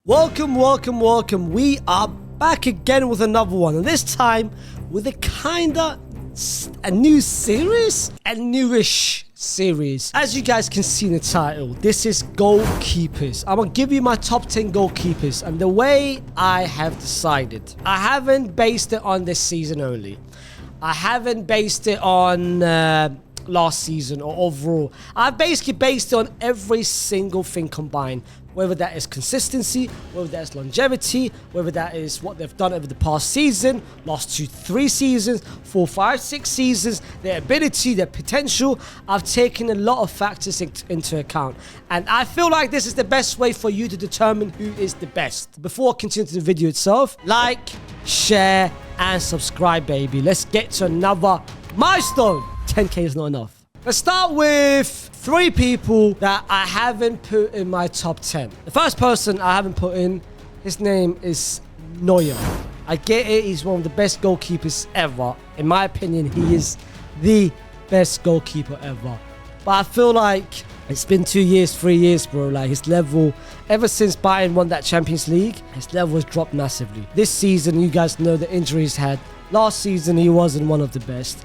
Welcome, welcome, welcome. We are back again with another one, and this time with a new series, a newish series. As you guys can see in the title, this is Goalkeepers. I'm gonna give you my top 10 goalkeepers, and the way I have decided, I haven't based it on this season only. I haven't based it on last season or overall. I've basically based it on every single thing combined, whether that is consistency, whether that is longevity, whether that is what they've done over the past season, last 2-3 seasons, 4, 5, 6 seasons, their ability, their potential. I've taken a lot of factors into account, and I feel like this is the best way for you to determine who is the best. Before I continue to the video itself, like, share, and subscribe, baby. Let's get to another milestone. 10K is not enough. Let's start with 3 people that I haven't put in my top 10. The first person I haven't put in, his name is Neuer. I get it, he's one of the best goalkeepers ever. In my opinion, he is the best goalkeeper ever. But I feel like it's been 2 years, 3 years, bro. Like, his level, ever since Bayern won that Champions League, his level has dropped massively. This season, you guys know the injuries he had. Last season, he wasn't one of the best.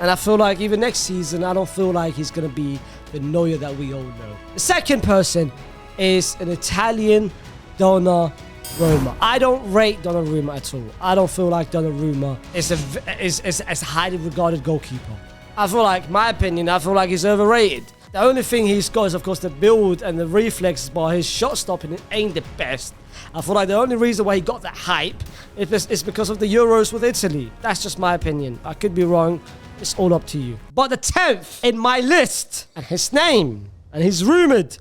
And I feel like even next season, I don't feel like he's going to be the Neuer that we all know. The second person is an Italian Donnarumma. I don't rate Donnarumma at all. I don't feel like Donnarumma is a highly regarded goalkeeper. I feel like, my opinion, I feel like he's overrated. The only thing he's got is, of course, the build and the reflexes, but his shot stopping ain't the best. I feel like the only reason why he got that hype is because of the Euros with Italy. That's just my opinion. I could be wrong. It's all up to you. But the 10th in my list, and his name, and he's rumored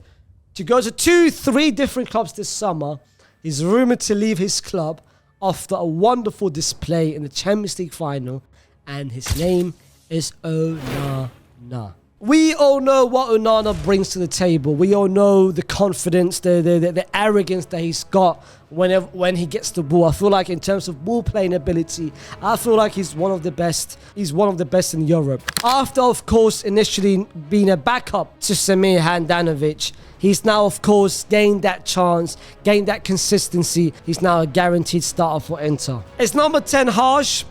to go to 2-3 different clubs this summer. He's rumored to leave his club after a wonderful display in the Champions League final, and his name is Onana. We all know what Onana brings to the table. We all know the confidence, the arrogance that he's got when he gets the ball. I feel like in terms of ball playing ability, I feel like he's one of the best. He's one of the best in Europe. After, of course, initially being a backup to Samir Handanovic, he's now, of course, gained that chance, gained that consistency. He's now a guaranteed starter for Inter. Is number 10 harsh?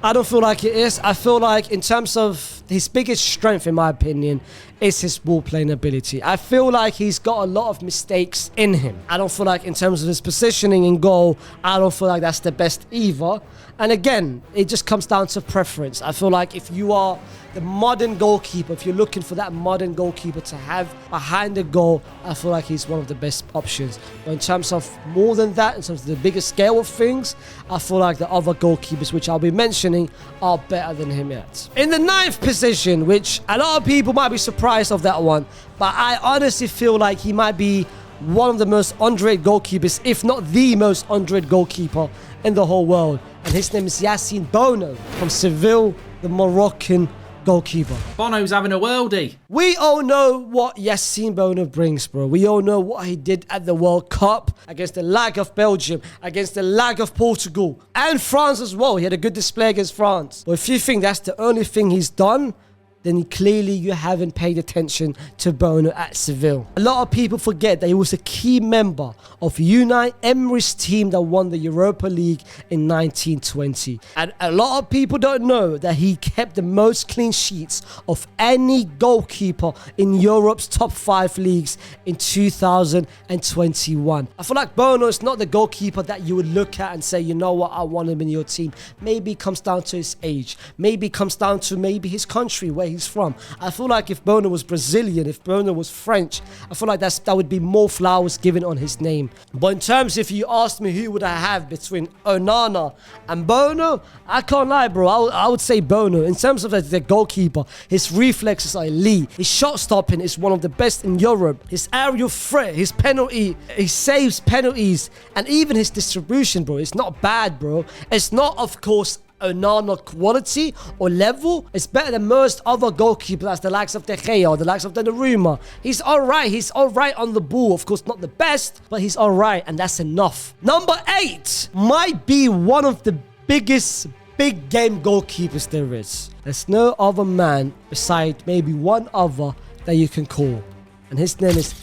I don't feel like it is. I feel like in terms of his biggest strength, in my opinion, is his ball playing ability. I feel like he's got a lot of mistakes in him. I don't feel like in terms of his positioning in goal, I don't feel like that's the best either. And again, it just comes down to preference. I feel like if you are the modern goalkeeper, if you're looking for that modern goalkeeper to have behind the goal, I feel like he's one of the best options. But in terms of more than that, in terms of the bigger scale of things, I feel like the other goalkeepers, which I'll be mentioning, are better than him yet. In the 9th position, which a lot of people might be surprised of that one, but I honestly feel like he might be one of the most underrated goalkeepers, if not the most underrated goalkeeper in the whole world. And his name is Yassine Bounou from Seville, the Moroccan goalkeeper. Bono's having a worldie. We all know what Yassine Bounou brings, bro. We all know what he did at the World Cup against the lag of Belgium, against the lag of Portugal, and France as well. He had a good display against France. But if you think that's the only thing he's done, then clearly you haven't paid attention to Bounou at Seville. A lot of people forget that he was a key member of Unai Emery's team that won the Europa League in 1920. And a lot of people don't know that he kept the most clean sheets of any goalkeeper in Europe's top 5 leagues in 2021. I feel like Bounou is not the goalkeeper that you would look at and say, you know what, I want him in your team. Maybe it comes down to his age. Maybe it comes down to maybe his country, where he's from. I feel like if Bounou was Brazilian, if Bounou was French, I feel like that would be more flowers given on his name. But in terms, if you asked me who would I have between Onana and Bounou, I can't lie, bro. I would say Bounou. In terms of the goalkeeper, his reflexes are elite. His shot stopping is one of the best in Europe. His aerial threat, his penalty, he saves penalties, and even his distribution, bro, it's not bad, bro. It's not, of course, Onana quality or level. It's better than most other goalkeepers, that's the likes of De Gea or the likes of Donnarumma. He's alright. He's alright on the ball. Of course, not the best, but he's alright, and that's enough. Number 8 might be one of the biggest big game goalkeepers there is. There's no other man beside maybe one other that you can call, and his name is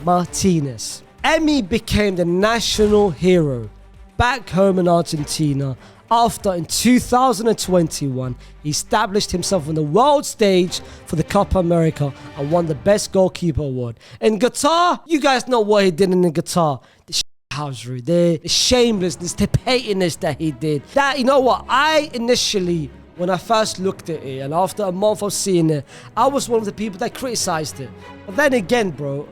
Martinez. Emi became the national hero back home in Argentina after in 2021 he established himself on the world stage for the Copa America and won the best goalkeeper award. In Qatar, you guys know what he did in Qatar. The housery, the shamelessness, the pettiness that he did. That, you know what, I initially, when I first looked at it and after a month of seeing it, I was one of the people that criticized it. But then again, bro,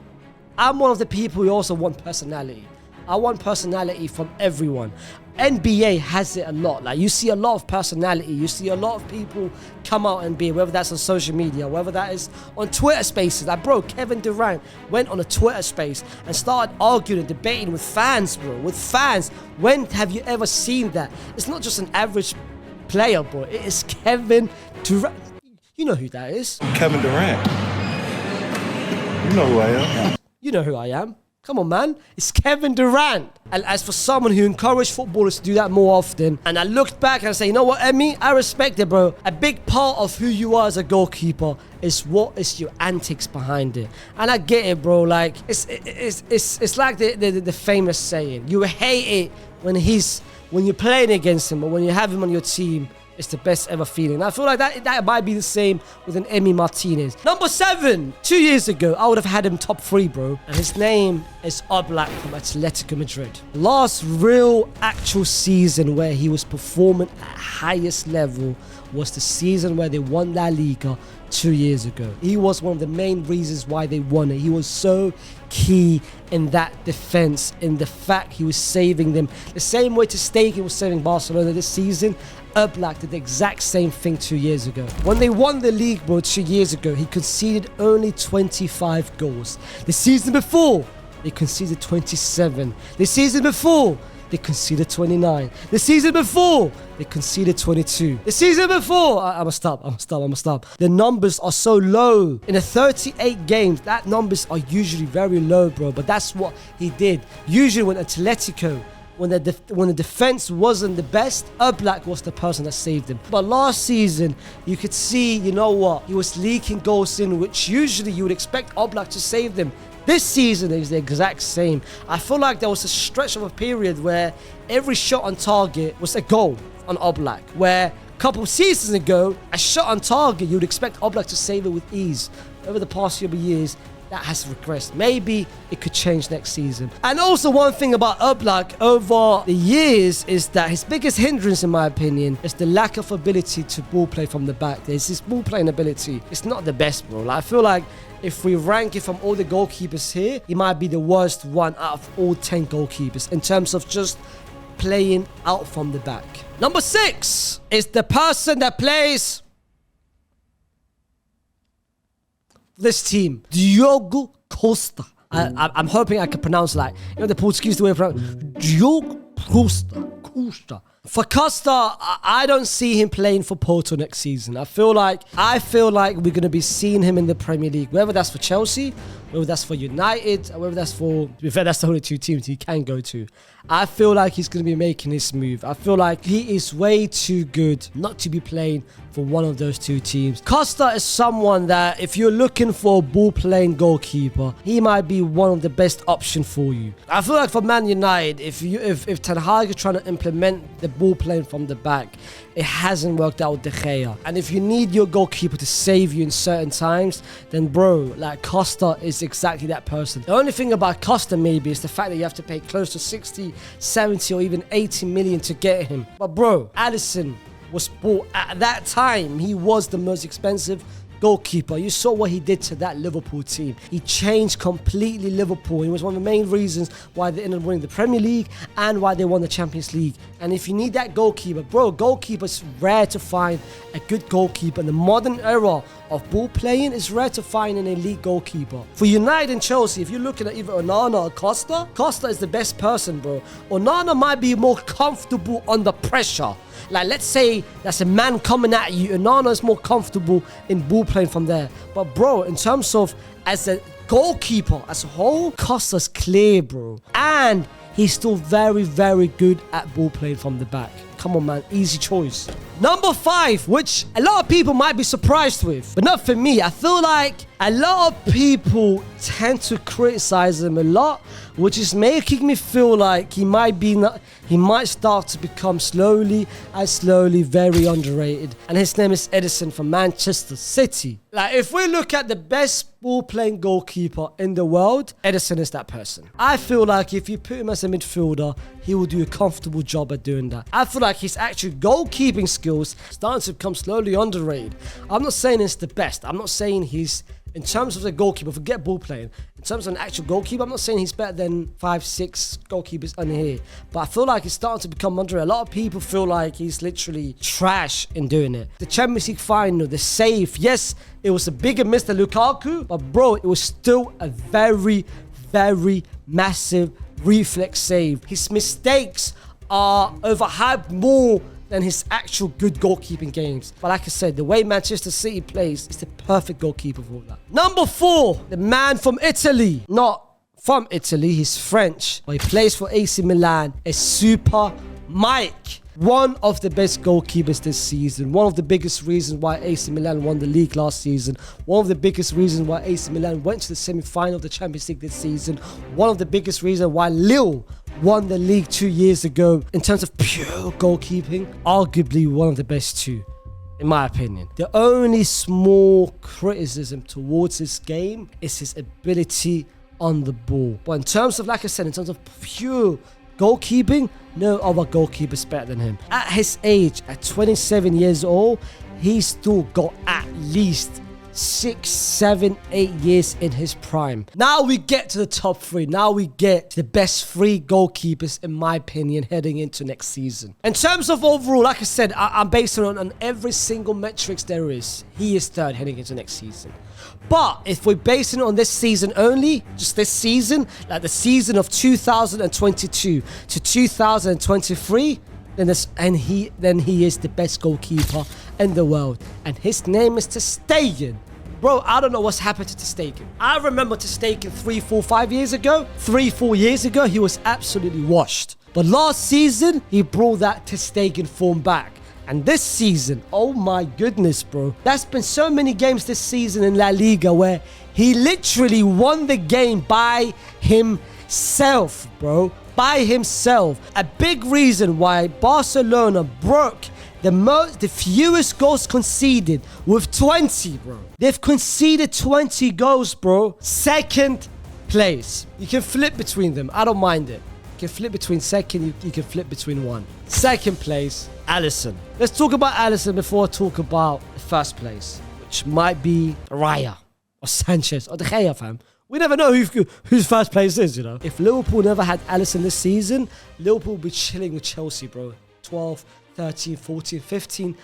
I'm one of the people who also want personality. I want personality from everyone. NBA has it a lot. Like, you see a lot of personality. You see a lot of people come out and be, whether that's on social media, whether that is on Twitter spaces. Like, bro, Kevin Durant went on a Twitter space and started arguing and debating with fans, bro. With fans. When have you ever seen that? It's not just an average player, bro. It is Kevin Durant. You know who that is. Kevin Durant. You know who I am. You know who I am. Come on, man. It's Kevin Durant. And as for someone who encouraged footballers to do that more often, and I looked back and I say, you know what, Emmy? I respect it, bro. A big part of who you are as a goalkeeper is what is your antics behind it. And I get it, bro. Like, it's like the famous saying. You hate it when you're playing against him, or when you have him on your team. It's the best ever feeling. I feel like that might be the same with an Emi Martinez. Number 7. 2 years ago, I would have had him top 3, bro. And his name is Oblak from Atletico Madrid. Last real actual season where he was performing at highest level was the season where they won La Liga 2 years ago. He was one of the main reasons why they won it. He was so key in that defense, in the fact he was saving them. The same way Stegen was saving Barcelona this season, Oblak did the exact same thing 2 years ago. When they won the league, bro, 2 years ago, he conceded only 25 goals. The season before, they conceded 27. The season before, they conceded 29. The season before, they conceded 22. The season before, I'm gonna stop. The numbers are so low. In the 38 games, that numbers are usually very low, bro. But that's what he did. Usually when Atletico, when the defense wasn't the best, Oblak was the person that saved him. But last season, you could see, you know what, he was leaking goals in, which usually you would expect Oblak to save them. This season is the exact same. I feel like there was a stretch of a period where every shot on target was a goal on Oblak, where a couple of seasons ago, a shot on target, you would expect Oblak to save it with ease. Over the past few years, that has regressed. Maybe it could change next season. And also one thing about Oblak over the years is that his biggest hindrance, in my opinion, is the lack of ability to ball play from the back. There's this ball playing ability. It's not the best, bro. Like, I feel like if we rank it from all the goalkeepers here, he might be the worst one out of all 10 goalkeepers in terms of just playing out from the back. Number 6 is the person that plays this team, Diogo Costa. I'm hoping I can pronounce, like, you know, the Portuguese way of pronouncing Diogo Costa. For Costa, I don't see him playing for Porto next season. I feel like we're going to be seeing him in the Premier League, whether that's for Chelsea, whether that's for United, or whether that's for, to be fair, that's the only 2 teams he can go to. I feel like he's going to be making this move. I feel like he is way too good not to be playing for one of those 2 teams. Costa is someone that, if you're looking for a ball-playing goalkeeper, he might be one of the best options for you. I feel like for Man United, if Ten Hag is trying to implement the ball playing from the back, it hasn't worked out with De Gea. And if you need your goalkeeper to save you in certain times, then bro, like, Costa is exactly that person. The only thing about Costa maybe is the fact that you have to pay close to 60, 70 or even 80 million to get him. But bro, Allison was bought at that time. He was the most expensive goalkeeper. You saw what he did to that Liverpool team. He changed completely Liverpool. He was one of the main reasons why they ended up winning the Premier League and why they won the Champions League. And if you need that goalkeeper, bro, goalkeepers rare to find a good goalkeeper. In the modern era of ball playing, it's rare to find an elite goalkeeper. For United and Chelsea, if you're looking at either Onana or Costa, Costa is the best person, bro. Onana might be more comfortable under pressure. Like, let's say that's a man coming at you. Onana is more comfortable in ball playing from there. But bro, in terms of as a goalkeeper as a whole, Costa's clear, bro. And he's still very, very good at ball playing from the back. Come on, man. Easy choice. Number 5, which a lot of people might be surprised with, but not for me. I feel like a lot of people tend to criticize him a lot, which is making me feel like he might start to become slowly very underrated. And his name is Ederson from Manchester City. Like, if we look at the best ball-playing goalkeeper in the world, Ederson is that person. I feel like if you put him as a midfielder, he will do a comfortable job at doing that. I feel like his actual goalkeeping skills starting to become slowly underrated. I'm not saying it's the best. I'm not saying he's, in terms of the goalkeeper, forget ball playing. In terms of an actual goalkeeper, I'm not saying he's better than 5-6 goalkeepers on here. But I feel like he's starting to become underrated. A lot of people feel like he's literally trash in doing it. The Champions League final, the save. Yes, it was a bigger miss than Lukaku. But bro, it was still a very massive reflex save. His mistakes are overhyped more than his actual good goalkeeping games. But like I said, the way Manchester City plays is the perfect goalkeeper for all that. Number 4, the man from Italy. Not from Italy, he's French, but he plays for AC Milan. A super Mike. One of the best goalkeepers this season. One of the biggest reasons why AC Milan won the league last season. One of the biggest reasons why AC Milan went to the semi-final of the Champions League this season. One of the biggest reasons why Lille won the league 2 years ago. In terms of pure goalkeeping, arguably one of the best too, in my opinion. The only small criticism towards this game is his ability on the ball. But in terms of, like I said, in terms of pure goalkeeping, no other goalkeeper is better than him. At his age, at 27 years old, he's still got at least 6, 7, 8 years in his prime. Now we get to the top 3. Now we get the best 3 goalkeepers, in my opinion, heading into next season. In terms of overall, like I said, I'm basing it on every single metrics there is. He is third heading into next season. But if we're basing it on this season only, just this season, like the season of 2022 to 2023, then he is the best goalkeeper in the world. And his name is Stegen. Bro, I don't know what's happened to Stegen. I remember Stegen 3, 4, 5 years ago. 3, 4 years ago, he was absolutely washed. But last season, he brought that Stegen form back. And this season, oh my goodness, bro. There's been so many games this season in La Liga where he literally won the game by himself, bro. By himself. A big reason why Barcelona broke the fewest goals conceded with 20, bro. They've conceded 20 goals, bro. Second place. You can flip between them. I don't mind it. You can flip between second, you can flip between one. Second place, Allison. Let's talk about Allison before I talk about the first place, which might be Raya or Sanchez or De Gea, fam. We never know whose first place is, you know. If Liverpool never had Allison this season, Liverpool would be chilling with Chelsea, bro. 12, 13, 14, 15.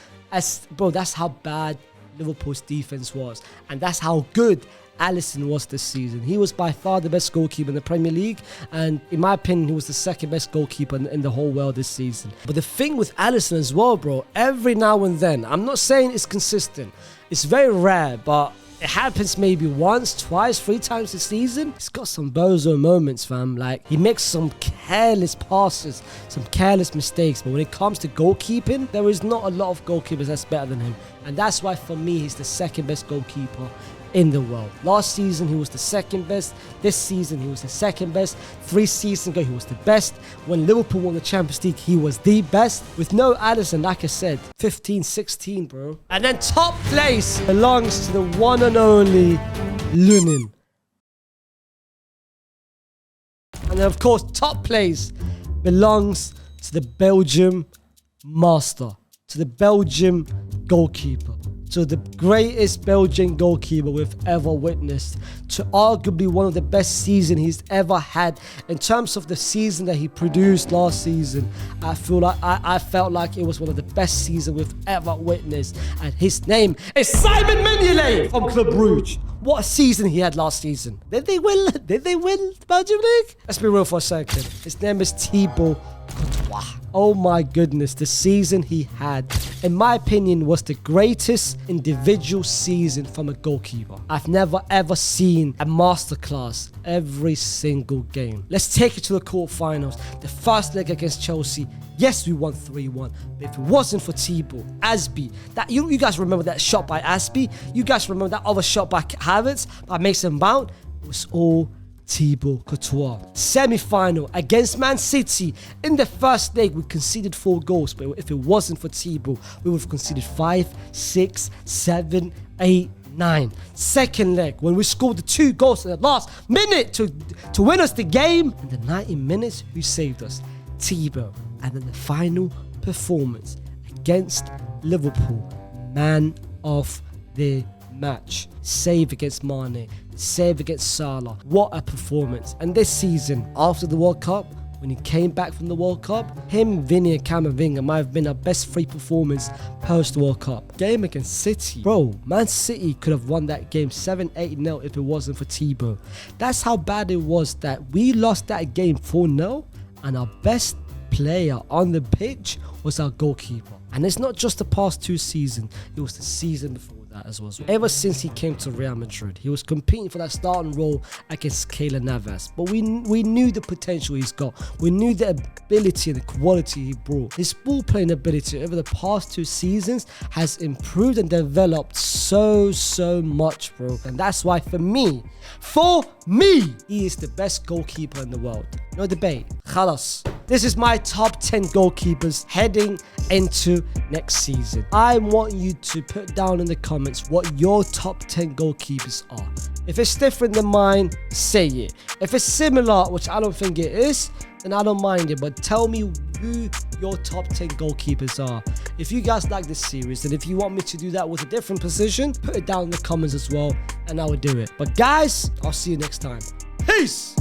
Bro, that's how bad Liverpool's defense was. And that's how good Allison was this season. He was by far the best goalkeeper in the Premier League, and in my opinion, he was the second best goalkeeper in the whole world this season. But the thing with Allison as well, bro, every now and then, I'm not saying it's consistent. It's very rare, but it happens maybe once, twice, 3 times this season. He's got some bozo moments, fam. Like, he makes some careless passes, some careless mistakes. But when it comes to goalkeeping, there is not a lot of goalkeepers that's better than him. And that's why, for me, he's the second best goalkeeper in the world. Last season, he was the second best. This season, he was the second best. 3 seasons ago, he was the best. When Liverpool won the Champions League, he was the best. With no Allison, like I said, 15, 16, bro. And then top place belongs to the one and only Lunin. And then, of course, top place belongs to the Belgium master, to the Belgium goalkeeper, to the greatest Belgian goalkeeper we've ever witnessed, to arguably one of the best seasons he's ever had. In terms of the season that he produced last season, I felt like it was one of the best seasons we've ever witnessed. And his name is Simon Mignolet from Club Brugge. What a season he had last season. Did they win the Belgium League? Let's be real for a second. His name is Thibaut Courtois. Oh my goodness, the season he had, in my opinion, was the greatest individual season from a goalkeeper. I've never ever seen a masterclass every single game. Let's take it to the quarterfinals. The first leg against Chelsea, yes, we won 3-1, but if it wasn't for Thibaut, Asby, that you guys remember that shot by Asby? You guys remember that other shot by Havertz, by Mason Mount? It was all Thibaut Courtois. Semi-final against Man City. In the first leg, we conceded 4 goals, but if it wasn't for Thibaut, we would have conceded 5, 6, 7, 8, 9. Second leg, when we scored the 2 goals in the last minute to win us the game. In the 90 minutes, who saved us? Thibaut. And then the final performance against Liverpool, man of the match. Save against Mane, save against Salah. What a performance. And this season, after the World Cup, when he came back from the World Cup, him, Vinny and Camavinga might have been our best 3 performance post World Cup. Game against City. Bro, Man City could have won that game 7-8-0 if it wasn't for Thibaut. That's how bad it was that we lost that game 4-0 and our best player on the pitch was our goalkeeper. And it's not just the past 2 seasons, it was the season before that as well. Ever since he came to Real Madrid, he was competing for that starting role against Keylor Navas. But we knew the potential he's got. We knew the ability and the quality he brought. His ball playing ability over the past 2 seasons has improved and developed so much, bro. And that's why for me, he is the best goalkeeper in the world. No debate. Khalas. This is my top 10 goalkeepers heading into next season. I want you to put down in the comments what your top 10 goalkeepers are. If it's different than mine, say it. If it's similar, which I don't think it is, then I don't mind it. But tell me who your top 10 goalkeepers are. If you guys like this series, and if you want me to do that with a different position, put it down in the comments as well, and I will do it. But guys, I'll see you next time. Peace!